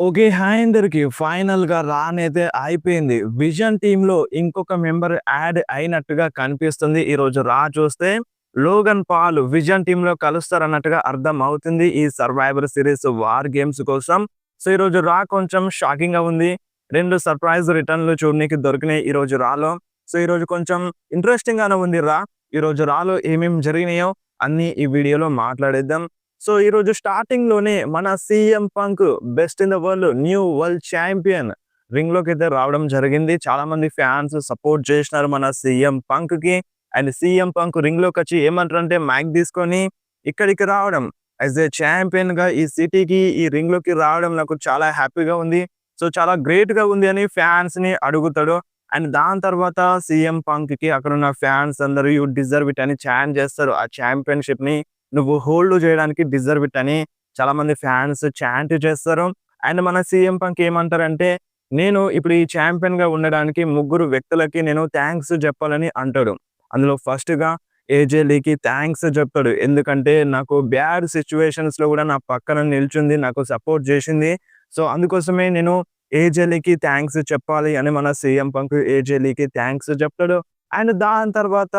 Okay. Hi అందరికి. ఫైనల్‌గా రాన్ అయితే అయిపోయింది. విజన్ టీమ్‌లో ఇంకొక మెంబర్ యాడ్ అయినట్టుగా కనిపిస్తుంది. ఈరోజు చూస్తే లోగన్ పాల్ విజన్ టీమ్‌లో కలుస్తారన్నట్టుగా అర్థం అవుతుంది. ఈ సర్వైవర్ సీరీస్ వార్ గేమ్స్ కోసం. సో, ఈరోజు కొంచెం షాకింగ్‌గా ఉంది. 2 సర్ప్రైజ్ రిటర్న్‌లు చూడనీకి దొరికినాయి ఈరోజు సో, ఈరోజు కొంచెం ఇంట్రెస్టింగ్‌గానే ఉంది ఈరోజు ఏమేం జరిగినాయో అన్నీ ఈ వీడియోలో మాట్లాడేద్దాం. సో, ఈరోజు స్టార్టింగ్‌లోనే మన CM Punk best in the world new world champion రింగ్‌లోకైతే రావడం జరిగింది. చాలామంది ఫ్యాన్స్ సపోర్ట్ చేసినారు మన సీఎం పంక్‌కి. అండ్ సీఎం పంక్ రింగ్‌లోకొచ్చి ఏమంటారంటే మైక్ తీసుకొని ఇక్కడికి రావడం యాస్ ఎ ఛాంపియన్‌గా ఈ సిటీకి, ఈ రింగ్‌లోకి రావడం నాకు చాలా హ్యాపీగా ఉంది. సో, చాలా గ్రేట్‌గా ఉంది అని ఫ్యాన్స్‌ని అడుగుతాడు. అండ్ దాని తర్వాత సీఎం పంక్‌కి అక్కడున్న ఫ్యాన్స్ అందరూ యూ డిజర్వ్ ఇట్ అని చాంట్ చేస్తారు. ఆ ఛాంపియన్‌షిప్‌ని నువ్వు హోల్డ్ చేయడానికి డిజర్వ్ ఇట్ అని చాలా మంది ఫ్యాన్స్ చాంట్ చేస్తారు. అండ్ మన సీఎం పంక్ ఏమంటారంటే, నేను ఇప్పుడు ఈ ఛాంపియన్‌గా ఉండడానికి ముగ్గురు వ్యక్తులకి నేను థాంక్స్ చెప్పాలని అంటాడు. అందులో ఫస్ట్‌గా ఏజే లీకి థాంక్స్ చెప్తాడు. ఎందుకంటే నాకు బ్యాడ్ సిట్యుయేషన్స్‌లో కూడా నా పక్కన నిల్చుంది. నాకు సపోర్ట్ చేసింది. సో, అందుకోసమే నేను ఏజే లీకి థాంక్స్ చెప్పాలి అని మన సీఎం పంక్ ఏజే లీకి థాంక్స్ చెప్తాడు. అండ్ దాని తర్వాత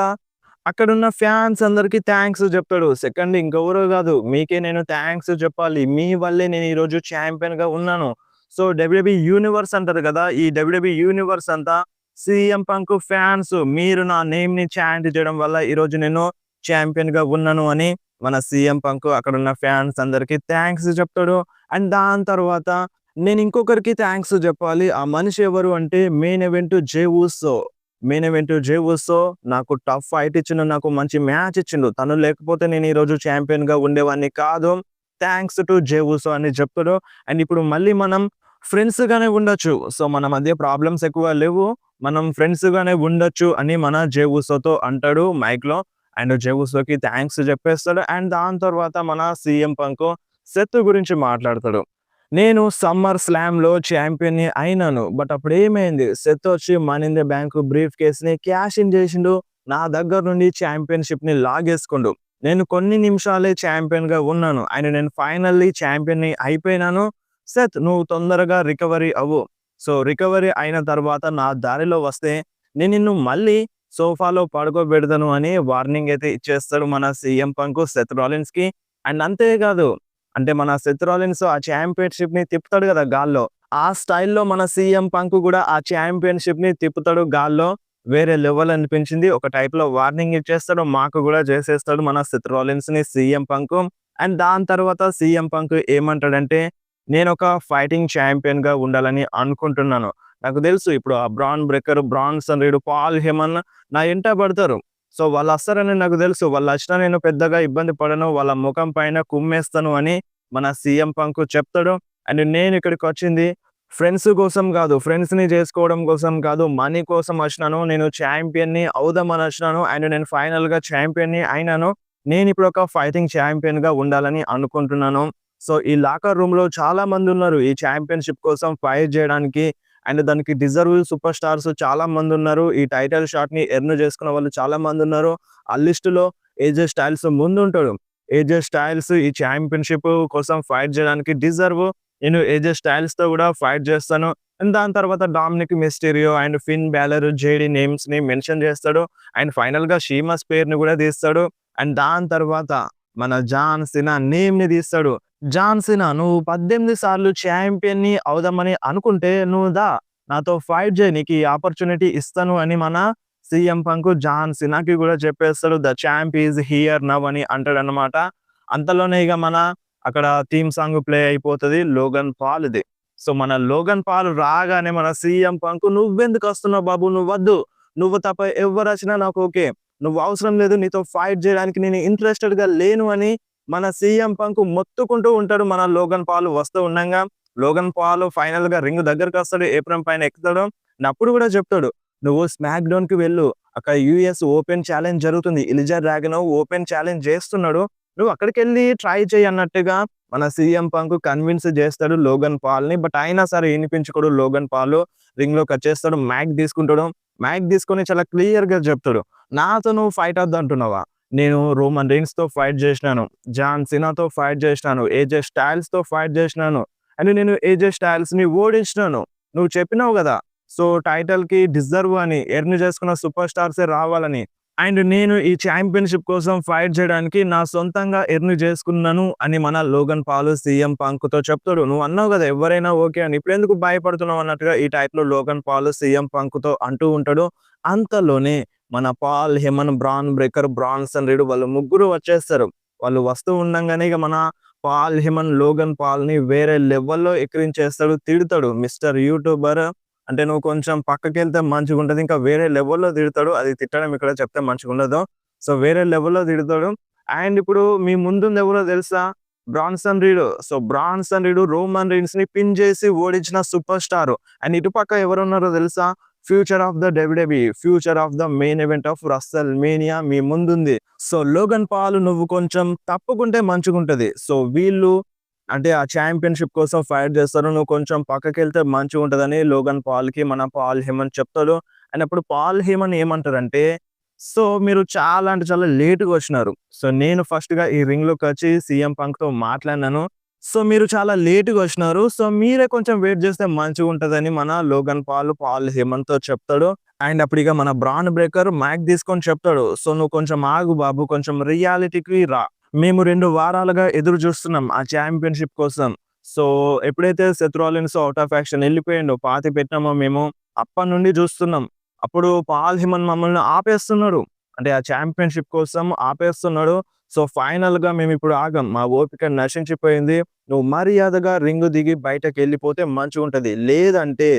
అక్కడున్న ఫ్యాన్స్ అందరికి థాంక్స్ జెప్తాడు. సెకండ్ ఇంకెవరో గాదు. మీకే నేను థాంక్స్ జెప్పాలి. మీ వల్లే నేను ఈరోజు ఛాంపియన్‌గా ఉన్నాను. సో, డబ్ల్యూడబ్ల్యూఈ యూనివర్స్ అంటారు గదా! ఈ డబ్ల్యూడబ్ల్యూఈ యూనివర్స్ అంతా సీఎం పంక్ ఫ్యాన్స్ మీరు నా నేమ్‌ని చాంట్ జేయడం వల్ల ఈరోజు నేను ఛాంపియన్‌గా ఉన్నాను అని మన సీఎం పంక్ అక్కడున్న ఫ్యాన్స్ అందరికి థాంక్స్ జెప్తాడు. అండ్ దాని తర్వాత నేను ఇంకొకరికి థాంక్స్ జెప్పాలి. ఆ మనిషి ఎవరు అంటే మెయిన్ ఈవెంట్ జే ఊసో. నాకు టఫ్ ఫైట్ ఇచ్చిండు. నాకు మంచి మ్యాచ్ ఇచ్చిండు. తను లేకపోతే నేను ఈరోజు ఛాంపియన్‌గా ఉండేవాడిని కాదు. థాంక్స్ టు జే ఊసో అని చెప్తాడు. అండ్ ఇప్పుడు మళ్ళీ మనం ఫ్రెండ్స్‌గానే ఉండొచ్చు. సో, మన మధ్య ప్రాబ్లమ్స్ ఎక్కువ లేవు. మనం ఫ్రెండ్స్‌గానే ఉండొచ్చు అని మన జే ఊసోతో అంటాడు మైక్‌లో. అండ్ జే ఊసోకి థాంక్స్ చెప్పేస్తాడు. అండ్ దాని తర్వాత మన సీఎం పంక్ సెత్ గురించి మాట్లాడతాడు. నేను సమ్మర్ స్లామ్‌లో ఛాంపియన్‌ని అయినాను. బట్ అప్పుడేమైంది? సెత్ వచ్చి మనీ ఇన్ ద బ్యాంక్ బ్రీఫ్ కేస్‌ని క్యాష్ ఇన్ చేసిండు. నా దగ్గర నుండి ఛాంపియన్‌షిప్‌ని లాగేసుకుండు. నేను కొన్ని నిమిషాలే ఛాంపియన్‌గా ఉన్నాను. అండ్ నేను ఫైనల్లీ ఛాంపియన్‌ని అయిపోయినాను. సెత్ నువ్వు తొందరగా రికవరీ అవ్వు. సో, రికవరీ అయిన తర్వాత నా దారిలో వస్తే నేను నిన్ను మళ్ళీ సోఫాలో పడుకోబెడతాను అని వార్నింగ్ అయితే ఇచ్చేస్తాడు మన సీఎం పంక్ సెత్ రాలిన్స్‌కి. అండ్ అంతే కాదు అంటే మన సెత్ రాలిన్స్ ఆ ఛాంపియన్‌షిప్‌ని తిప్పుతాడు గదా! గాల్లో. ఆ స్టైల్‌లో మన సీఎం పంక్ గూడా ఆ ఛాంపియన్‌షిప్‌ని తిప్పుతాడు గాల్లో. వేరే లెవెల్ అనిపించింది. ఒక టైప్‌లో వార్నింగ్ ఇచ్చేస్తాడు. మాకు గూడా చేసేస్తాడు మన సెత్ రాలిన్స్‌ని సీఎం పంక్. అండ్ దాని తర్వాత సీఎం పంక్ ఏమంటాడంటే, నేనొక ఫైటింగ్ ఛాంపియన్‌గా ఉండాలని అనుకుంటున్నాను. నాకు తెలుసు ఇప్పుడు ఆ Bron Breakker, Bronson Reed, Paul Heyman నా ఎంట పడతారు. సో, వాళ్ళొస్తారని నాకు తెలుసు. వాళ్ళొచ్చినా నేను పెద్దగా ఇబ్బంది పడను. వాళ్ళ ముఖం పైన కుమ్మేస్తాను అని మన సీఎం పంక్ చెప్తాడు. అండ్ నేనిక్కడికొచ్చింది ఫ్రెండ్స్ కోసం గాదు. ఫ్రెండ్స్‌ని జేసుకోవడం కోసం కాదు. మనీ కోసం వచ్చినాను. నేను ఛాంపియన్‌ని అవుదామని వచ్చినాను. అండ్ నేను ఫైనల్‌గా ఛాంపియన్‌ని అయినాను. నేనిప్పుడు ఒక ఫైటింగ్ ఛాంపియన్‌గా ఉండాలని అనుకుంటున్నాను. సో, ఈ లాకర్ రూమ్‌లో చాలా మందున్నారు. ఈ ఛాంపియన్‌షిప్ కోసం ఫైట్ జేయడానికి. అండ్ దానికి డిజర్వ్ సూపర్ స్టార్స్ చాలా మందున్నారు. ఈ టైటిల్ షాట్‌ని ఎర్న్ చేసుకున్న వాళ్ళు చాలా మందున్నారు. ఆ లిస్ట్‌లో ఏజే స్టైల్స్ ముందుంటాడు. ఏజే స్టైల్స్ ఈ ఛాంపియన్‌షిప్ కోసం ఫైట్ జేయడానికి డిజర్వ్. నేను ఏజే స్టైల్స్‌తో గూడా ఫైట్ జేస్తాను. అండ్ దాని తర్వాత Dominik Mysterio and Finn Balor, JD నేమ్స్‌ని మెన్షన్ జేస్తాడు. అండ్ ఫైనల్‌గా షీమస్ పేరుని గూడా తీస్తాడు. అండ్ దాని తర్వాత మన జాన్ సినా నేమ్‌ని తీస్తాడు. జాన్ సీనా నువ్వు 18 సార్లు ఛాంపియన్‌ని అవుదామని అనుకుంటే నువ్వు నాతో ఫైట్ జెయి. నీకు ఈ ఆపర్చునిటీ ఇస్తాను అని మన సీఎం పంక్ జాన్ సీనాకి గూడా చెప్పేస్తాడు. The champ is here now అని అంటాడన్నమాట. అంతలోనే ఇగ మన అక్కడ థీమ్ సాంగ్ ప్లే అయిపోతది. లోగన్ పాల్‌ది. సో, మన లోగన్ పాల్ రాగానే మన సీఎం పంక్ "నువ్వెందుకొస్తున్నావు బాబు నువ్వొద్దు. నువ్వు తప్ప ఎవ్వరొచ్చినా నాకు ఓకే. నువ్వు అవసరం లేదు. నీతో ఫైట్ జేయడానికి నేను ఇంట్రెస్టెడ్‌గా లేను" అని మన సీఎం పంక్ మొత్తుకుంటూ ఉంటాడు. మన లోగన్ పాల్ వస్తూ ఉండంగా, లోగన్ పాల్ ఫైనల్‌గా రింగ్ దగ్గరకొస్తాడు. ఏప్రన్ పైన ఎక్కుతాడు. అప్పుడు గూడా చెప్తాడు, "నువ్వు స్మాక్ డౌన్‌కి వెళ్ళు. అక్కడ యూఎస్ ఓపెన్ ఛాలెంజ్ జరుగుతుంది. ఇలిజా డ్రాగనోవ్ ఓపెన్ ఛాలెంజ్ చేస్తున్నాడు. నువ్వు అక్కడికెళ్ళి ట్రై చెయ్యి" అన్నట్టుగా మన సీఎం పంక్ కన్విన్స్ చేస్తాడు లోగన్ పాల్‌ని. బట్ అయినా సరే వినిపించుకోడు లోగన్ పాల్. రింగ్‌లోకొచ్చేస్తాడు. మైక్ తీసుకుంటాడు. మైక్ తీసుకొని చాలా క్లియర్‌గా చెప్తాడు, "నాతో నువ్వు ఫైట్ వద్దంటున్నావా? నేను రోమన్ రీన్స్‌తో ఫైట్ జేసినాను. జాన్ సీనాతో ఫైట్ జేసినాను. ఏజే స్టైల్స్‌తో ఫైట్ జేసినాను. అండ్ నేను ఏజే స్టైల్స్‌ని ఓడించినాను. నువ్వు చెప్పినావు గదా! సో, టైటిల్‌కి డిజర్వ్ అని ఎర్న్ చేసుకున్న సూపర్ స్టార్సే రావాలని. అండ్ నేను ఈ ఛాంపియన్‌షిప్ కోసం ఫైట్ చేయడానికి నా సొంతంగా ఎర్న్ చేసుకున్నాను అని మన లోగన్ పాల్ సీఎం పంక్‌తో చెప్తాడు. నువ్వు అన్నావు గదా! ఎవ్వరైనా ఓకే అని. ఇప్పుడెందుకు భయపడుతున్నావు అన్నట్టుగా ఈ టైప్‌లో లోగన్ పాల్ సీఎం పంక్‌తో అంటూ ఉంటాడు. అంతలోనే మన Paul హెమన్, bran Breakker, Bronson read వాళ్ళు ముగ్గురు వచ్చేస్తారు. వాళ్ళు వస్తూ ఉండంగానే ఇక మన పాల్ హెమన్ లోగన్ పాల్‌ని వేరే లెవెల్‌లో ఎక్కిరించేస్తాడు. తిడతాడు. మిస్టర్ యూట్యూబర్ అంటే నువ్వు కొంచెం పక్కకెళ్తే మంచిగుంటది. ఇంకా వేరే లెవెల్‌లో తిడతాడు. అది తిట్టడం ఇక్కడ చెప్తే మంచిగుండదు. సో, వేరే లెవెల్‌లో తిడతాడు. అండ్ ఇప్పుడు మీ ముందుంది ఎవరో తెలుసా? Bronson Reed. So, Bronson Reed Roman రీన్స్‌ని పిన్ చేసి ఓడించిన సూపర్ స్టార్. అండ్ ఇటుపక్క ఎవరున్నారో తెలుసా? Future of the WWE, future of the main event of WrestleMania మీ ముందుంది. సో, లోగన్ పాల్ నువ్వు కొంచెం తప్పుకుంటే మంచిగుంటది. సో, వీళ్ళు అంటే ఆ ఛాంపియన్‌షిప్ కోసం ఫైట్ చేస్తారు. నువ్వు కొంచెం పక్కకెళ్తే మంచిగుంటదని లోగన్ పాల్‌కి మన పాల్ హేమన్ చెప్తాడు. అండ్ అప్పుడు పాల్ హేమన్ ఏమంటారంటే, "సో, మీరు చాలా అంటే చాలా లేట్‌గా వచ్చినారు. సో, నేను ఫస్ట్‌గా ఈ రింగ్‌లోకొచ్చి సీఎం పంక్‌తో మాట్లాడినాను. సో, మీరు చాలా లేట్‌గా వచ్చినారు. సో, మీరే కొంచెం వెయిట్ చేస్తే మంచిగుంటదని" మన లోగన్ పాల్, పాల్ హేమన్‌తో చెప్తాడు. అండ్ అప్పుడిక మన బ్రాన్ బ్రేకర్ మైక్ తీసుకొని చెప్తాడు. "సో, నువ్వు కొంచెం ఆగు బాబు. కొంచెం రియాలిటీకి రా. మేము 2 వారాలుగా ఎదురు చూస్తున్నాం ఆ ఛాంపియన్‌షిప్ కోసం. సో, ఎప్పుడైతే Seth Rollins out of action ఎళ్ళిపోయిండో, పాతి పెట్టామో మేము, అప్పటినుండి చూస్తున్నాం. అప్పుడు పాల్ హేమన్ మమ్మల్ని ఆపేస్తున్నాడు. అంటే ఆ ఛాంపియన్‌షిప్ కోసం ఆపేస్తున్నాడు. సో, ఫైనల్‌గా మేమిప్పుడు ఆగం. మా ఓపిక నశించిపోయింది. నువ్వు మర్యాదగా రింగు దిగి బయటకెళ్ళిపోతే మంచిగుంటది. లేదంటే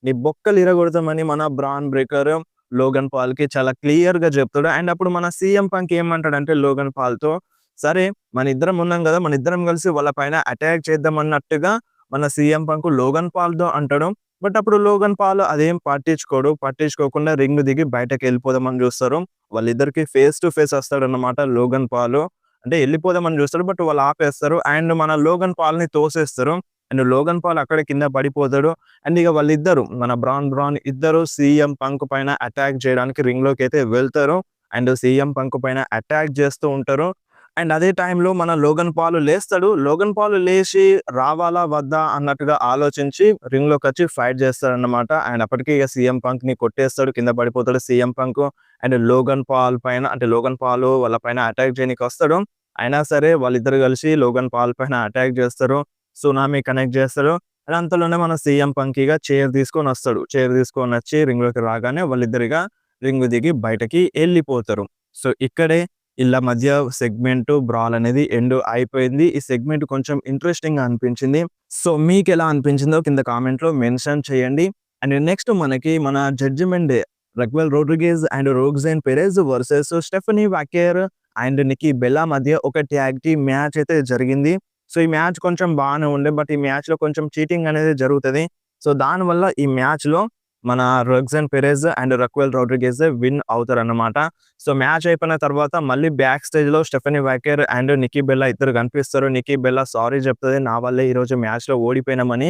నీ బొక్కలు ఇరగొడతామని" మన బ్రాన్ బ్రేకర్ లోగన్ పాల్‌కి చాలా క్లియర్‌గా చెప్తాడు. అండ్ అప్పుడు మన సీఎం పంక్ ఏమంటాడంటే లోగన్ పాల్‌తో, "సరే మనిద్దరం ఉన్నాం గదా! మనిద్దరం కలిసి వాళ్ళ పైన అటాక్ చేద్దాం" అన్నట్టుగా మన సీఎం పంక్ లోగన్ పాల్‌తో అంటాడు. బట్ అప్పుడు లోగన్ పాల్ అదేం పట్టించుకోడు. పట్టించుకోకుండా రింగ్ దిగి బయటకెళ్ళిపోదామని చూస్తారు. వాళ్ళిద్దరికీ ఫేస్ టు ఫేస్ వస్తాడన్నమాట లోగన్ పాల్. అంటే ఎళ్ళిపోదామని చూస్తాడు. బట్ వాళ్ళు ఆపేస్తారు. అండ్ మన లోగన్ పాల్‌ని తోసేస్తారు. అండ్ లోగన్ పాల్ అక్కడే కింద పడిపోతాడు. అండ్ ఇక వాళ్ళిద్దరు మన బ్రాన్ ఇద్దరు సీఎం పంక్ పైన అటాక్ చేయడానికి రింగ్‌లోకైతే వెళ్తారు. అండ్ సీఎం పంక్ పైన అటాక్ చేస్తూ ఉంటారు. అండ్ అదే టైంలో మన లోగన్ పాల్ లేస్తాడు. లోగన్ పాల్ లేచి రావాలా? వద్దా? అన్నట్టుగా ఆలోచించి రింగ్‌లోకొచ్చి ఫైట్ చేస్తాడన్నమాట. అండ్ అప్పటికి ఇక సీఎం పంక్‌ని కొట్టేస్తాడు. కింద పడిపోతాడు CM Punk. And Logan Paul పైన అంటే లోగన్ పాల్ వాళ్ళ పైన అటాక్ చేయనీకొస్తాడు. అయినా సరే వాళ్ళిద్దరు కలిసి లోగన్ పాల్ పైన అటాక్ చేస్తారు. సునామీ కనెక్ట్ చేస్తాడు. అండ్ అంతలోనే మన సీఎం పంక్ ఇగ చైర్ తీసుకొనొస్తాడు. చైర్ తీసుకొనొచ్చి రింగ్‌లోకి రాగానే వాళ్ళిద్దరు ఇగ రింగ్ దిగి బయటకి ఎళ్ళిపోతారు. సో, ఇక్కడే ఈళ్ళ మధ్య సెగ్మెంట్ బ్రాల్ అనేది ఎండ్ అయిపోయింది. ఈ సెగ్మెంట్ కొంచెం ఇంట్రెస్టింగ్‌గా అనిపించింది. సో, మీకెలా అనిపించిందో కింద కామెంట్‌లో మెన్షన్ చేయండి. అండ్ నెక్స్ట్ మనకి మన Judgment Day Raquel Rodriguez and Roxanne Perez versus Stephanie Vaquer and Nikki Bella మధ్య ఒక ట్యాగ్ టీమ్ మ్యాచ్ అయితే జరిగింది. సో, ఈ మ్యాచ్ కొంచెం బానే ఉండే. బట్ ఈ మ్యాచ్‌లో కొంచెం చీటింగ్ అనేది జరుగుతది. సో, దానివల్ల ఈ మ్యాచ్‌లో మన Roxanne Perez and Raquel Rodriguez win అవుతారన్నమాట. సో, మ్యాచ్ అయిపోయిన తర్వాత మళ్ళీ బ్యాక్ స్టేజ్‌లో Stephanie Vaquer and Nikki Bella ఇద్దరు కనిపిస్తారు. నిక్కీ బెల్లా సారీ చెప్తది. నా వల్లే ఈరోజు మ్యాచ్‌లో ఓడిపోయినామని.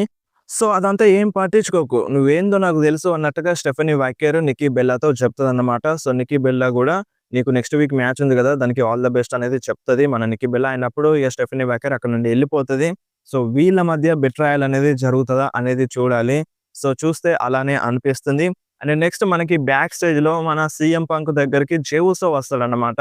సో, అదంతా ఏం పట్టించుకోకు. నువ్వేందో నాకు తెలుసు అన్నట్టుగా స్టెఫనీ వాకేర్ నిక్కీ బెల్లాతో చెప్తదన్నమాట. సో, నిక్కీ బెల్లా గూడా నీకు నెక్స్ట్ వీక్ మ్యాచ్ ఉంది గదా! దానికి ఆల్ ద బెస్ట్ అనేది చెప్తది మన నిక్కీ బెల్లా. అయినప్పుడు ఇగ స్టెఫనీ వాకేర్ అక్కడి నుండి ఎళ్ళిపోతది. సో, వీళ్ళ మధ్య బెట్రాయల్ అనేది జరుగుతదా అనేది చూడాలి. సో, చూస్తే అలానే అనిపిస్తుంది. అండ్ నెక్స్ట్ మనకి బ్యాక్ స్టేజ్‌లో మన సీఎం పంక్ దగ్గరికి జే ఉసో వస్తాడన్నమాట.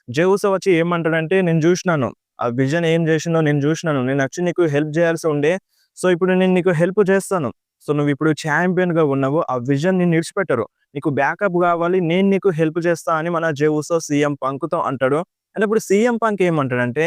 జే ఉసో వచ్చి ఏమంటాడంటే, "నేను జూషినాను. ఆ విజన్ ఏం జేషిండో నేను జూషినాను. నేనొచ్చి నీకు హెల్ప్ జేయాల్సి ఉండే. సో, ఇప్పుడు నేను నీకు హెల్ప్ చేస్తాను. సో, నువ్విప్పుడు ఛాంపియన్‌గా ఉన్నావు. ఆ విజన్ నిన్ను ఇడిచిపెట్టరు. నీకు బ్యాకప్ గావాలి. నేను నీకు హెల్ప్ చేస్తా" అని మన జే ఉసో సీఎం పంక్‌తో అంటాడు. అండ్ ఇప్పుడు సీఎం పంక్ ఏమంటాడంటే,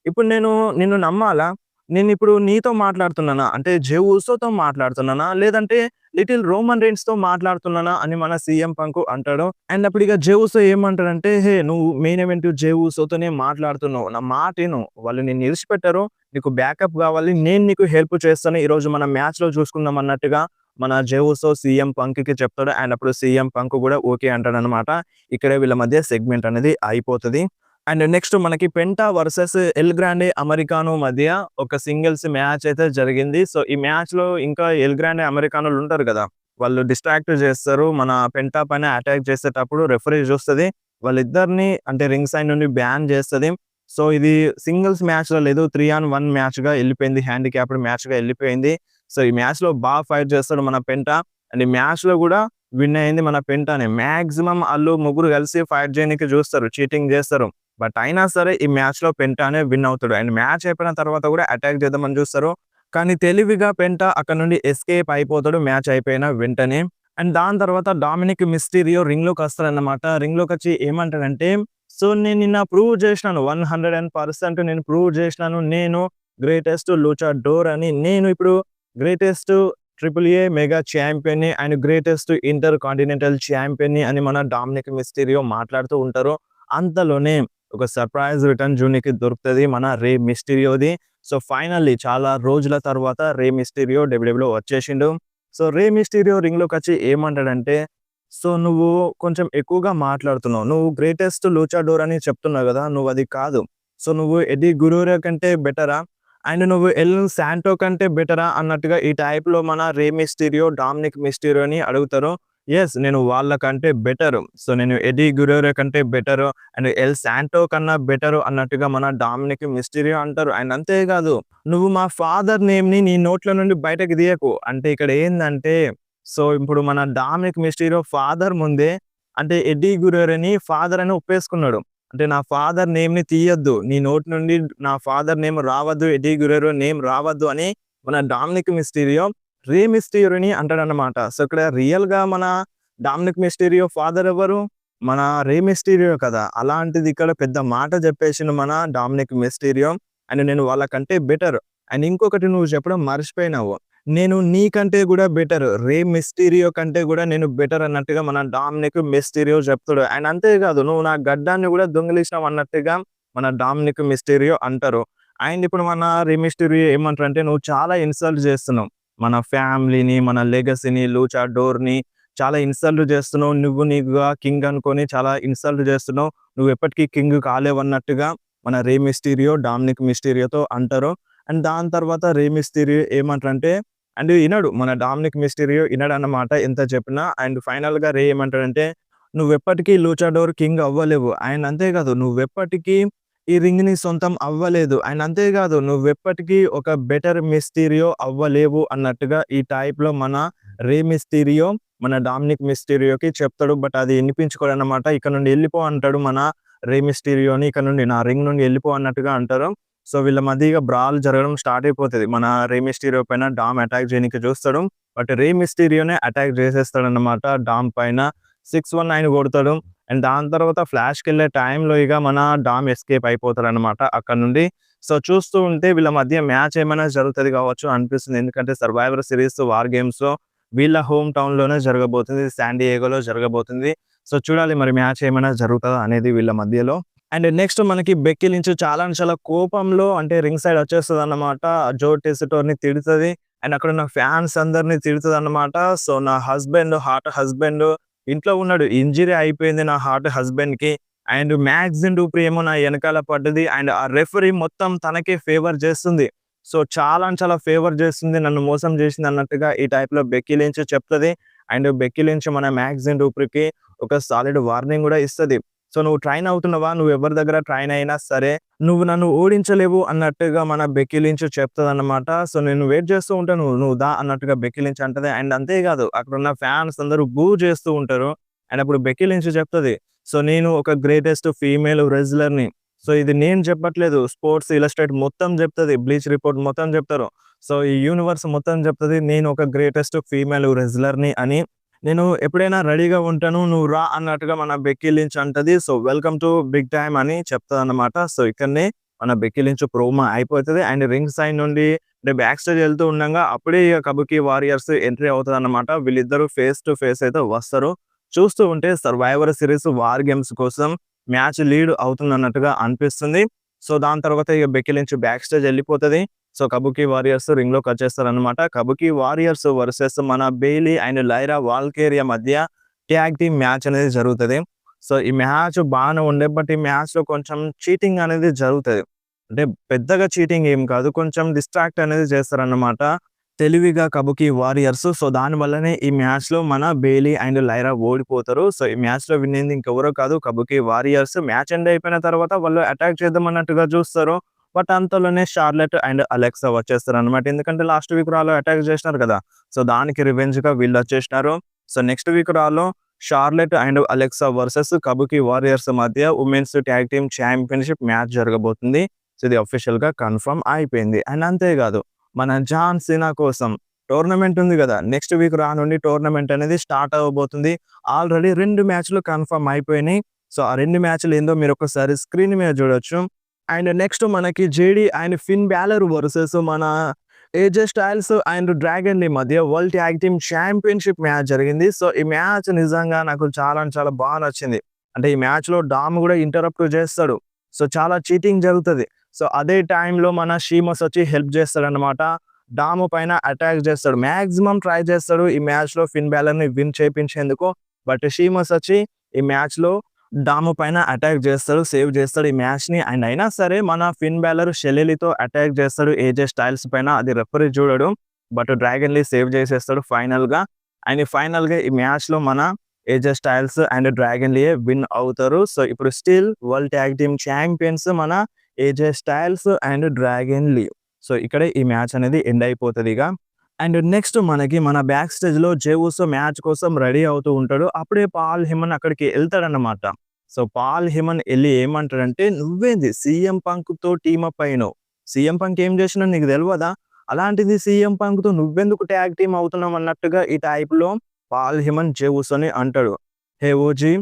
"ఇప్పుడు నేను నిన్ను నమ్మాలా? నేనిప్పుడు నీతో మాట్లాడుతున్నానా? అంటే జే ఉసోతో మాట్లాడుతున్నానా? లేదంటే లిటిల్ రోమన్ రీన్స్‌తో మాట్లాడుతున్నానా?" అని మన సీఎం పంక్ అంటాడు. అండ్ అప్పుడిక జే ఉసో ఏమంటాడంటే, "హే! నువ్వు మెయిన్ ఈవెంట్ జే ఉసోతోనే మాట్లాడుతున్నావు. నా మాటిను. వాళ్ళు నిన్ను ఇడిచిపెట్టరు. నీకు బ్యాకప్ గావాలి. నేను నీకు హెల్ప్ చేస్తాను. ఈరోజు మనం మ్యాచ్‌లో చూసుకుందాం" అన్నట్టుగా మన జే ఉసో సీఎం పంక్‌కి చెప్తాడు. అండ్ అప్పుడు సీఎం పంక్ గూడా ఓకే అంటాడనమాట. ఇక్కడే వీళ్ళ మధ్య సెగ్మెంట్ అనేది అయిపోతది. అండ్ నెక్స్ట్ మనకి Penta versus L Grande americano మధ్య ఒక సింగిల్స్ మ్యాచ్ అయితే జరిగింది. సో, ఈ మ్యాచ్‌లో ఇంకా ఎల్ గ్రాండే అమెరికానోళ్ళు ఉంటారు గదా! వాళ్ళు డిస్ట్రాక్ట్ చేస్తారు. మన పెంటా పైన అటాక్ చేసేటప్పుడు రిఫరీ చూస్తది. వాళ్ళిద్దరిని అంటే రింగ్ సైడ్ నుండి బ్యాన్ చేస్తది. సో ఇది సింగిల్స్ మ్యాచ్‌లో లేదు. 3-on-1 మ్యాచ్‌గా ఎళ్ళిపోయింది. హ్యాండిక్యాప్డ్ మ్యాచ్‌గా ఎళ్ళిపోయింది. సో ఈ మ్యాచ్‌లో ఫైట్ చేస్తాడు మన పెంట. అండ్ ఈ మ్యాచ్‌లో గూడా విన్ అయింది మన పెంటనే. మాక్సిమం ఆళ్ళు ముగ్గురు కలిసి ఫైట్ చేయనీకి చూస్తారు. చీటింగ్ చేస్తారు. బట్ అయినా సరే ఈ మ్యాచ్‌లో పెంటనే విన్ అవుతాడు. అండ్ మ్యాచ్ అయిపోయిన తర్వాత గూడా అటాక్ చేద్దామని చూస్తారు. కానీ తెలివిగా పెంట అక్కడి నుండి ఎస్కేప్ అయిపోతాడు మ్యాచ్ అయిపోయిన వెంటనే. అండ్ దాని తర్వాత డామినిక్ మిస్టీరియో రింగ్‌లోకొస్తాడన్నమాట. రింగ్‌లోకొచ్చి ఏమంటాడంటే, సో నేను నిన్న ప్రూవ్ చేసినాను. 100% నేను ప్రూవ్ చేసినాను. నేను గ్రేటెస్ట్ లూచాడోర్ అని. నేను ఇప్పుడు గ్రేటెస్ట్ ట్రిపుల్ ఏ మెగా ఛాంపియన్‌ని అండ్ గ్రేటెస్ట్ ఇంటర్ కాంటినెంటల్ ఛాంపియన్‌ని అని మన డామినిక్ మిస్టీరియో మాట్లాడుతూ ఉంటారు. అంతలోనే ఒక సర్ప్రైజ్ రిటర్న్ జూనికి దొరుకుతది మన రే మిస్టీరియోది. సో ఫైనల్లీ చాలా రోజుల తర్వాత రే మిస్టీరియో డబ్ల్యూడబ్ల్యూలో వచ్చేసిండు. సో రే మిస్టీరియో రింగ్‌లోకొచ్చి ఏమంటాడంటే, సో నువ్వు కొంచెం ఎక్కువగా మాట్లాడుతున్నావు. నువ్వు గ్రేటెస్ట్ లూచాడోర్ అని చెప్తున్నావు గదా! నువ్వది కాదు. సో నువ్వు ఎడ్డీ గుర్రెరా కంటే బెటరా? అండ్ నువ్వు ఎల్ శాంటో కంటే బెటరా? అన్నట్టుగా ఈ టైప్‌లో మన రే మిస్టీరియో, డామినిక్ మిస్టీరియోని అడుగుతారు. యెస్. నేను వాళ్ళకంటే బెటరు. సో నేను ఎడ్డీ గుర్రెరా కంటే బెటరు అండ్ ఎల్ శాంటో కన్నా బెటరు అన్నట్టుగా మన డామినిక్ మిస్టీరియో అంటారు. అండ్ అంతే గాదు, నువ్వు మా ఫాదర్ నేమ్‌ని నీ నోట్ల నుండి బయటకి తీయకు. అంటే ఇక్కడ ఏందంటే, సో ఇప్పుడు మన డామినిక్ మిస్టీరియో ఫాదర్ ముందే అంటే ఎడ్డీ గుర్రెరాని ఫాదర్ అని ఒప్పేసుకున్నాడు. అంటే నా ఫాదర్ నేమ్‌ని తీయొద్దు. నీ నోటి నుండి నా ఫాదర్ నేమ్ రావద్దు. ఎడ్డీ గుర్రెరో నేమ్ రావద్దు అని మన డామినిక్ మిస్టీరియో రే మిస్టీరియోని అంటాడన్నమాట. సో ఇక్కడ రియల్‌గా మన డామినిక్ మిస్టీరియో ఫాదర్ ఎవరు? మన రే మిస్టీరియో కదా! అలాంటిది ఇక్కడ పెద్ద మాట చెప్పేసిండు మన డామినిక్ మిస్టీరియో. అండ్ నేను వాళ్ళకంటే బెటర్. అండ్ ఇంకొకటి నువ్వు చెప్పడం మర్చిపోయినావు. నేను నీకంటే గూడా బెటర్. రే మిస్టీరియో కంటే గూడా నేను బెటర్ అన్నట్టుగా మన డామినిక్ మిస్టీరియో చెప్తాడు. అండ్ అంతే కాదు, నువ్వు నా గడ్డాన్ని గూడా దొంగిలించినావు అన్నట్టుగా మన డామినిక్ మిస్టీరియో అంటారు. అండ్ ఇప్పుడు మన రే మిస్టీరియో ఏమంటారంటే, నువ్వు చాలా ఇన్సల్ట్ చేస్తున్నావు. మన ఫ్యామిలీని, మన లెగసీని, లూచాడోర్‌ని చాలా ఇన్సల్ట్ చేస్తున్నావు. నువ్వు నీకుగా కింగ్ అనుకోని చాలా ఇన్సల్ట్ చేస్తున్నావు. నువ్వు ఎప్పటికీ కింగ్ కాలేవన్నట్టుగా మన రే మిస్టీరియో, డామినిక్ మిస్టీరియోతో అంటారు. అండ్ దాని తర్వాత రే మిస్టీరియో ఏమంటారంటే, అండ్ ఇనడు. మన డామినిక్ మిస్టీరియో ఇనడన్నమాట ఎంత చెప్పినా. అండ్ ఫైనల్‌గా రే ఏమంటాడంటే, "నువ్వెప్పటికీ లూచాడోర్ కింగ్ అవ్వలేవు. అండ్ అంతే కాదు, నువ్వెప్పటికీ ఈ రింగ్‌ని సొంతం అవ్వలేదు. అండ్ అంతే కాదు, నువ్వెప్పటికీ ఒక బెటర్ మిస్టీరియో అవ్వలేవు" అన్నట్టుగా ఈ టైప్‌లో మన రే మిస్టీరియో మన డామినిక్ మిస్టీరియోకి చెప్తాడు. బట్ అది వినిపించుకోడన్నమాట. "ఇక్కడ నుండి ఎళ్ళిపో" అంటాడు మన రే మిస్టీరియోని. "ఇక్కడ నుండి నా రింగ్ నుండి ఎళ్ళిపో" అన్నట్టుగా అంటారు. సో వీళ్ళ మధ్య ఇగ బ్రాల్ జరగడం స్టార్ట్ అయిపోతది. మన రే మిస్టీరియో పైన డామ్ అటాక్ చేయనీకి చూస్తాడు. బట్ రే మిస్టీరియోనే అటాక్ చేసేస్తాడన్నమాట డామ్ పైన. 619 కొడతాడు. అండ్ దాని తర్వాత ఫ్లాష్‌కెళ్ళే టైంలో ఇగ మన డామ్ ఎస్కేప్ అయిపోతాడన్నమాట అక్కడి నుండి. సో చూస్తూ ఉంటే వీళ్ళ మధ్య మ్యాచ్ ఏమైనా జరుగుతది కావచ్చు అనిపిస్తుంది. ఎందుకంటే సర్వైవర్ సిరీస్ వార్ గేమ్స్‌లో వీళ్ళ హోమ్ టౌన్‌లోనే జరగబోతుంది. శాన్ డియేగోలో జరగబోతుంది. సో చూడాలి మరి మ్యాచ్ ఏమైనా జరుగుతదా అనేది వీళ్ళ మధ్యలో. అండ్ నెక్స్ట్ మనకి బెక్కీ లించ్ చాలా అంటే చాలా కోపంలో అంటే రింగ్ సైడ్ వచ్చేస్తదన్నమాట. జో టెసిటోర్‌ని తిడతది. అండ్ అక్కడున్న ఫ్యాన్స్ అందరిని తిడతదన్నమాట. సో నా హాట్ హస్బెండ్ ఇంట్లో ఉన్నాడు. ఇంజ్యూరీ అయిపోయింది నా హాట్ హస్బెండ్‌కి. అండ్ మ్యాగ్జిన్ డూప్రీ ఏమో నా ఎనకాల పడ్డది. అండ్ ఆ రెఫరీ మొత్తం తనకే ఫేవర్ చేస్తుంది. సో చాలా అంటే చాలా ఫేవర్ చేస్తుంది. నన్ను మోసం చేసింది అన్నట్టుగా ఈ టైప్‌లో బెక్కీ లించ్ చెప్తది. అండ్ బెక్కీ లించ్ మన మ్యాగ్జిన్ డూప్రీకి ఒక సాలిడ్ వార్నింగ్ కూడా ఇస్తది. సో నువ్వు ట్రైన్ అవుతున్నావా? నువ్వు ఎవరి దగ్గర ట్రైన్ అయినా సరే, నువ్వు నన్ను ఓడించలేవు అన్నట్టుగా మన బెక్కీ లించ్ చెప్తదన్నమాట. సో నేను వెయిట్ చేస్తూ ఉంటాను. నువ్వు దా అన్నట్టుగా బెక్కీ లించ్ అంటది. అండ్ అంతే కాదు, అక్కడున్న ఫ్యాన్స్ అందరూ బూ చేస్తూ ఉంటారు. అండ్ అప్పుడు బెక్కీ లించ్ చెప్తది, సో నేను ఒక గ్రేటెస్ట్ ఫీమేల్ రెజ్లర్‌ని. సో ఇది నేను చెప్పట్లేదు. స్పోర్ట్స్ ఇల్లస్ట్రేట్ మొత్తం చెప్తది. బ్లీచ్ రిపోర్ట్ మొత్తం చెప్తారు. సో ఈ యూనివర్స్ మొత్తం చెప్తది. నేను ఒక గ్రేటెస్ట్ ఫీమేల్ రెజ్లర్‌ని అని. నేను ఎప్పుడైనా రెడీగా ఉంటాను. నువ్వు రా అన్నట్టుగా మన బెక్కీ లించ్ అంటది. So welcome to big time అని చెప్తదన్నమాట. సో ఇక్కడనే మన బెక్కీ లించ్ ప్రోమో అయిపోతది. అండ్ రింగ్ సైడ్ నుండి అంటే బ్యాక్ స్టేజ్ వెళ్తూ ఉండంగా అప్పుడే ఇగ కబుకి వారియర్స్ ఎంట్రీ అవుతదన్నమాట. వీళ్ళిద్దరూ ఫేస్ టు ఫేస్ అయితే వస్తారు. చూస్తూ ఉంటే సర్వైవర్ సిరీస్ వార్ గేమ్స్ కోసం మ్యాచ్ లీడ్ అవుతుందన్నట్టుగా అనిపిస్తుంది. సో దాని తర్వాత ఇగ బెక్కీ లించ్ బ్యాక్ స్టేజ్ ఎళ్ళిపోతది. సో కబుకి వారియర్స్ రింగ్‌లోకి వచ్చేస్తారన్నమాట. కబుకి వారియర్స్ వర్సెస్ మన బెయిలీ అండ్ లైరా వాల్కేరియా మధ్య ట్యాగ్ టీమ్ మ్యాచ్ అనేది జరుగుతది. సో ఈ మ్యాచ్ బానే ఉండే. బట్ ఈ మ్యాచ్‌లో కొంచెం చీటింగ్ అనేది జరుగుతది. అంటే పెద్దగా చీటింగ్ ఏం కాదు. కొంచెం డిస్ట్రాక్ట్ అనేది చేస్తారన్నమాట. తెలివిగా కబుకి వారియర్స్. సో, దాని వల్లనే ఈ మ్యాచ్‌లో మన బెయిలీ అండ్ లైరా ఓడిపోతారు. సో, ఈ మ్యాచ్‌లో విన్ అయింది ఇంకెవరో కాదు కబుకి వారియర్స్. మ్యాచ్ ఎండ్ అయిపోయిన తర్వాత వాళ్ళు అటాక్ చేద్దాం అన్నట్టుగా చూస్తారు. బట్ అంతలోనే షార్లెట్ అండ్ అలెక్సా వచ్చేస్తారనమాట. ఎందుకంటే లాస్ట్ వీక్ రాలో అటాక్ చేసినారు కదా! సో, దానికి రివెంజ్‌గా వీళ్ళొచ్చేసినారు. సో, నెక్స్ట్ వీక్ రాలో Charlotte and Alexa versus Kabuki Warriors మధ్య women's tag team championship match జరగబోతుంది. సో, ఇది అఫీషియల్‌గా కన్ఫర్మ్ అయిపోయింది. అండ్ అంతేకాదు మన జాన్ సీనా కోసం టోర్నమెంట్ ఉంది గదా! నెక్స్ట్ వీక్ రానుండి టోర్నమెంట్ అనేది స్టార్ట్ అవ్వబోతుంది. ఆల్రెడీ 2 మ్యాచ్‌లు కన్ఫర్మ్ అయిపోయినాయి. సో, ఆ 2 మ్యాచ్‌లు ఏందో మీరొకసారి స్క్రీన్ మీద చూడొచ్చు. అండ్ నెక్స్ట్ మనకి JD and Finn Balor versus మన AJ Styles and Dragon Lee మధ్య world tag team championship match జరిగింది. సో, ఈ మ్యాచ్ నిజంగా నాకు చాలా అంటే చాలా నచ్చింది. అంటే ఈ మ్యాచ్‌లో డామ్ గూడా ఇంటరప్ట్ చేస్తాడు. సో, చాలా చీటింగ్ జరుగుతది. సో, అదే టైంలో మన షీమస్ వచ్చి హెల్ప్ చేస్తాడనమాట. డామ్ పైన అటాక్ చేస్తాడు. మాక్సిమం ట్రై చేస్తాడు ఈ మ్యాచ్‌లో ఫిన్ బ్యాలర్‌ని విన్ చేపించేందుకు. బట్ షీమస్ వచ్చి ఈ మ్యాచ్‌లో డామ్ పైన అటాక్ చేస్తాడు. సేవ్ చేస్తాడు ఈ మ్యాచ్‌ని. అండ్ అయినా సరే మన ఫిన్ బ్యాలర్ షెల్లెలీతో అటాక్ చేస్తాడు ఏజే స్టైల్స్ పైన. అది రెఫరీ చూడడు. బట్ డ్రాగన్ లీ సేవ్ చేసేస్తాడు ఫైనల్‌గా. అండ్ ఫైనల్‌గా ఈ మ్యాచ్‌లో మన AJ Styles and Dragon Lee win అవుతారు. సో, ఇప్పుడు still world tag team champions మన AJ Styles and Dragon Lee. So, ఇక్కడే ఈ మ్యాచ్ అనేది ఎండ్ అయిపోతదిగ. అండ్ నెక్స్ట్ మనకి మన బ్యాక్ స్టేజ్‌లో జే ఊసో మ్యాచ్ కోసం రెడీ అవుతూ ఉంటాడు. అప్పుడే పాల్ హెమన్ అక్కడికి ఎళ్తాడన్నమాట. సో, పాల్ హెమన్ ఎళ్లి ఏమంటాడంటే, "నువ్వేంది సీఎం పంక్‌తో టీమ్ అప్ అయినవు. సీఎం పంక్ ఏం చేసినాడో నీకు తెలవదా? అలాంటిది సీఎం పంక్‌తో నువ్వెందుకు టాగ్ టీమ్ అవుతున్నావు" అన్నట్టుగా ఈ టైప్‌లో పాల్ హెమన్ జే ఊసోని అంటాడు. "హే ఓజీ,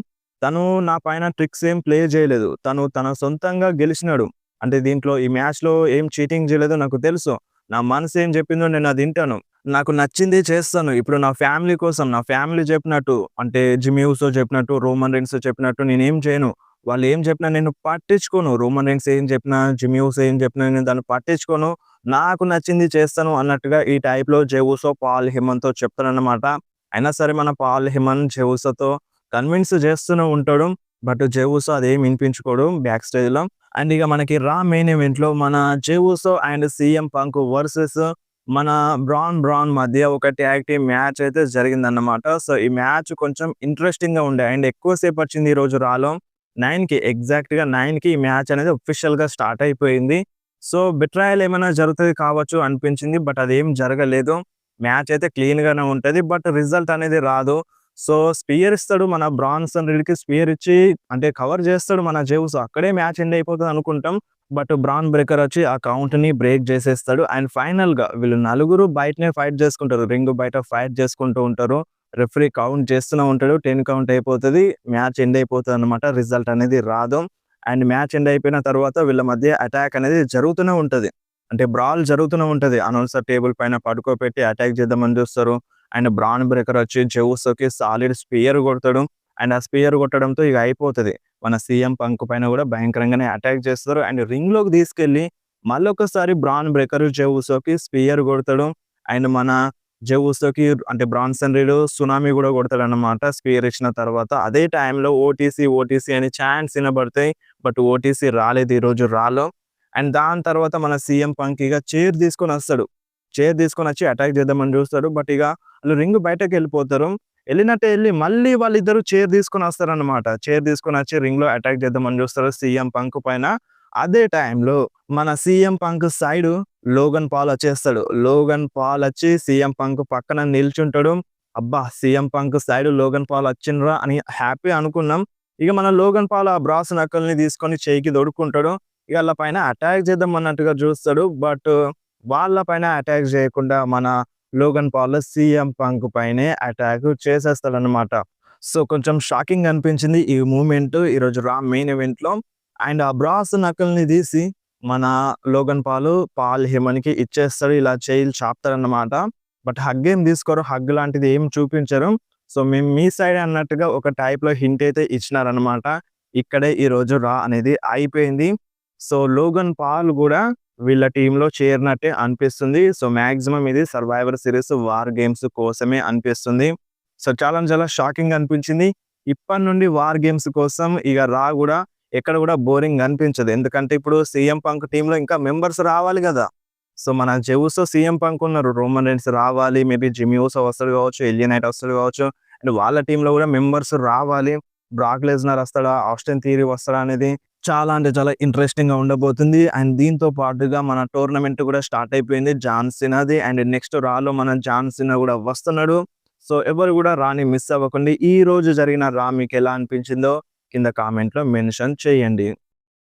తను నా పైన ట్రిక్స్ ఏం ప్లే చేయలేదు. తను తన సొంతంగా గెలిచినాడు. అంటే దీంట్లో ఈ మ్యాచ్‌లో ఏం చీటింగ్ చేయలేదో నాకు తెలుసు. నా మనసు ఏం చెప్పిందో నేను అది వింటాను. నాకు నచ్చింది చేస్తాను. ఇప్పుడు నా ఫ్యామిలీ కోసం, నా ఫ్యామిలీ చెప్పినట్టు అంటే జిమ్మీ ఊసో చెప్పినట్టు, రోమన్ రీన్స్ చెప్పినట్టు నేనేం చేయను. వాళ్ళు ఏం చెప్పినా నేను పట్టించుకోను. రోమన్ రీన్స్ ఏం చెప్పినా, జిమ్మీ ఊసో ఏం చెప్పినా నేను దాన్ని పట్టించుకోను. నాకు నచ్చింది చేస్తాను" అన్నట్టుగా ఈ టైప్‌లో జే ఊసో పాల్ హెమన్‌తో చెప్తాడన్నమాట. అయినా సరే మన పాల్ హెమన్ జే ఊసోతో కన్విన్స్ చేస్తూనే ఉంటాడు. బట్ జే ఊసో అదేం వినిపించుకోడు బ్యాక్ స్టేజ్‌లో. అండ్ ఇక మనకి రా మెయిన్ ఈవెంట్‌లో మన జే ఊసో అండ్ సీఎం పంక్ వర్సెస్ మన బ్రాన్ మధ్య ఒక టాగ్ టీమ్ మ్యాచ్ అయితే జరిగిందన్నమాట. సో, ఈ మ్యాచ్ కొంచెం ఇంట్రెస్టింగ్‌గా ఉండే అండ్ ఎక్కువ సేపు వచ్చింది ఈరోజు రాలో. 9కి ఎగ్జాక్ట్‌గా 9కి ఈ మ్యాచ్ అనేది అఫీషియల్‌గా స్టార్ట్ అయిపోయింది. సో, బిట్రాయల్ ఏమైనా జరుగుతది కావచ్చు అనిపించింది. బట్ అదేం జరగలేదు. మ్యాచ్ అయితే క్లీన్‌గానే ఉంటది. బట్ రిజల్ట్ అనేది రాదు. సో, స్పియర్ ఇస్తాడు మన బ్రాన్సన్ రీడ్‌కి స్పియర్ ఇచ్చి అంటే కవర్ చేస్తాడు మన జే ఊసో. అక్కడే మ్యాచ్ ఎండ్ అయిపోతది అనుకుంటాం. బట్ బ్రాన్ బ్రేకర్ వచ్చి ఆ కౌంట్‌ని బ్రేక్ చేసేస్తాడు. అండ్ ఫైనల్‌గా వీళ్ళు నలుగురు బయటనే ఫైట్ చేసుకుంటారు. రింగ్ బయట ఫైట్ చేసుకుంటూ ఉంటారు. రెఫరీ కౌంట్ చేస్తూనే ఉంటాడు. 10 కౌంట్ అయిపోతది. Match end అయిపోతదన్నమాట. రిజల్ట్ అనేది రాదు. అండ్ మ్యాచ్ ఎండ్ అయిపోయిన తర్వాత వీళ్ళ మధ్య అటాక్ అనేది జరుగుతూనే ఉంటది. అంటే బ్రాల్ జరుగుతూనే ఉంటది. అనౌన్సర్ టేబుల్ పైన పడుకోబెట్టి అటాక్ చేద్దామని చూస్తారు. అండ్ బ్రాన్ బ్రేకర్ వచ్చి జే ఊసోకి సాలిడ్ స్పియర్ కొడతాడు. అండ్ ఆ స్పియర్ కొట్టడంతో ఇక అయిపోతది. మన సీఎం పంక్ పైన కూడా భయంకరంగానే అటాక్ చేస్తారు. అండ్ రింగ్‌లోకి తీసుకెళ్ళి మళ్ళొకసారి బ్రాన్ బ్రేకర్ జే ఊసోకి స్పియర్ కొడతాడు. అండ్ మన జే ఊసోకి అంటే బ్రాన్సన్ రీడ్ సునామీ కూడా కొడతాడన్నమాట స్పియర్ ఇచ్చిన తర్వాత. అదే టైంలో ఓటీసీ అని చాంట్స్ వినబడతాయి. బట్ ఓటీసీ రాలేదు ఈరోజు రాలో. అండ్ దాని తర్వాత మన సీఎం పంక్ ఇక చైర్ తీసుకొనొస్తాడు. చైర్ తీసుకొనొచ్చి అటాక్ చేద్దామని చూస్తాడు. బట్ ఇక ఆళ్ళు రింగ్ బయటకెళ్ళిపోతారు. ఎళ్ళినట్టే ఎళ్లి మళ్ళీ వాళ్ళిద్దరూ చైర్ తీసుకొనొస్తారన్నమాట. చైర్ తీసుకొనొచ్చి రింగ్‌లో అటాక్ చేద్దామని చూస్తారు సీఎం పంక్ పైన. అదే టైంలో మన CM Punk side Logan Paul వచ్చేస్తాడు. లోగన్ పాల్ వచ్చి సీఎం పంక్ పక్కన నిల్చుంటాడు. అబ్బా! CM Punk side Logan Paul వచ్చిండ్రా అని హ్యాపీ అనుకున్నాం. ఇక మన లోగన్ పాల్ ఆ బ్రాస్ నక్కల్ని తీసుకొని చెయ్యికి తొడుక్కుంటాడు. ఇగ ఆళ్ళ పైన అటాక్ చేద్దాం అన్నట్టుగా చూస్తాడు. బట్ వాళ్ళ పైన అటాక్ చేయకుండా మన లోగన్ పాల్ సీఎం పంక్ పైనే అటాక్ చేసేస్తాడన్నమాట. సో, కొంచెం షాకింగ్ అనిపించింది ఈ మూవ్‌మెంట్ ఈరోజు రా మెయిన్ ఈవెంట్‌లో. అండ్ ఆ బ్రాస్ నకల్ని తీసి మన లోగన్ పాల్ హెమన్‌కి ఇచ్చేస్తాడు. ఇలా చెయ్యిలు చాపుతాడన్నమాట. బట్ హగ్ ఏం తీసుకోరు. హగ్ లాంటిది ఏం చూపించరు. సో, మేము మీ సైడే అన్నట్టుగా ఒక టైప్‌లో హింట్ అయితే ఇచ్చినారన్నమాట. ఇక్కడే ఈరోజు రా అనేది అయిపోయింది. సో, లోగన్ పాల్ గూడా వీళ్ళ టీమ్‌లో చేరినట్టే అనిపిస్తుంది. సో, మాక్సిమం ఇది సర్వైవర్ సీరీస్ వార్ గేమ్స్ కోసమే అనిపిస్తుంది. సో, చాలా చాలా షాకింగ్ అనిపించింది. ఇప్పటి నుండి వార్ గేమ్స్ కోసం ఇగ రా గూడా ఎక్కడ గూడా బోరింగ్ అనిపించదు. ఎందుకంటే ఇప్పుడు సీఎం పంక్ టీమ్‌లో ఇంకా మెంబర్స్ రావాలి గదా! సో మన జెవుసో, సీఎం పంక్ ఉన్నారు. రోమన్ రెయిన్స్ రావాలి. మేబీ జిమ్మీ ఊసో వస్తాడు కావచ్చు. ఎల్ఏ నైట్ వస్తాడు కావచ్చు. అండ్ వాళ్ళ టీంలో కూడా మెంబర్స్ రావాలి. బ్రాక్ లెస్నర్ వస్తాడా? ఆస్టిన్ థియరీ వస్తాడా? అనేది చాలా అంటే చాలా ఇంట్రెస్టింగ్‌గా ఉండబోతుంది. అండ్ దీంతో పాటుగా మన టోర్నమెంట్ కూడా స్టార్ట్ అయిపోయింది. జాన్ సీనాది. అండ్ నెక్స్ట్ రాలో మన జాన్ సీనా కూడా వస్తున్నాడు. సో ఎవరు కూడా రాని మిస్ అవ్వకండి. ఈ రోజు జరిగిన రా మీకు ఎలా అనిపించిందో కింద కామెంట్‌లో మెన్షన్ చేయండి.